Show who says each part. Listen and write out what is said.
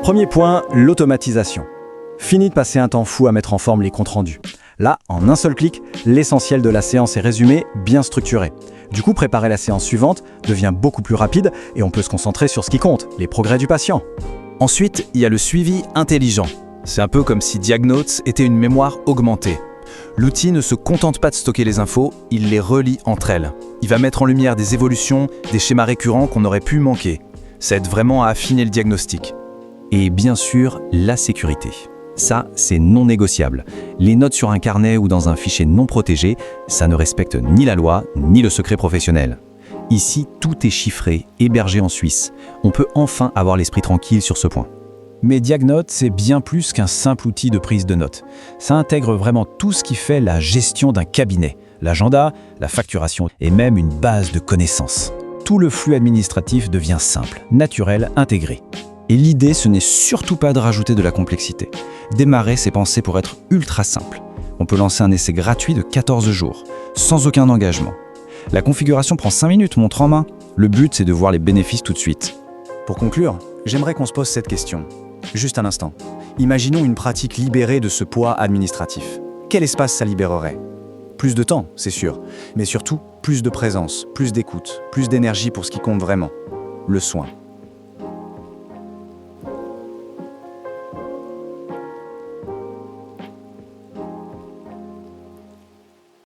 Speaker 1: Premier point, l'automatisation. Fini de passer un temps fou à mettre en forme les comptes rendus. Là, en un seul clic, l'essentiel de la séance est résumé, bien structuré. Du coup, préparer la séance suivante devient beaucoup plus rapide et on peut se concentrer sur ce qui compte, les progrès du patient.
Speaker 2: Ensuite, il y a le suivi intelligent. C'est un peu comme si Diagnotes était une mémoire augmentée. L'outil ne se contente pas de stocker les infos, il les relie entre elles. Il va mettre en lumière des évolutions, des schémas récurrents qu'on aurait pu manquer. Ça aide vraiment à affiner le diagnostic.
Speaker 3: Et bien sûr, la sécurité. Ça, c'est non négociable. Les notes sur un carnet ou dans un fichier non protégé, ça ne respecte ni la loi, ni le secret professionnel. Ici, tout est chiffré, hébergé en Suisse. On peut enfin avoir l'esprit tranquille sur ce point. Mais Diagnotes, c'est bien plus qu'un simple outil de prise de notes. Ça intègre vraiment tout ce qui fait la gestion d'un cabinet. L'agenda, la facturation et même une base de connaissances. Tout le flux administratif devient simple, naturel, intégré. Et l'idée, ce n'est surtout pas de rajouter de la complexité. Démarrer, c'est penser pour être ultra simple. On peut lancer un essai gratuit de 14 jours, sans aucun engagement. La configuration prend 5 minutes, montre en main. Le but, c'est de voir les bénéfices tout de suite.
Speaker 1: Pour conclure, j'aimerais qu'on se pose cette question. Juste un instant. Imaginons une pratique libérée de ce poids administratif. Quel espace ça libérerait ? Plus de temps, c'est sûr, mais surtout plus de présence, plus d'écoute, plus d'énergie pour ce qui compte vraiment, le soin.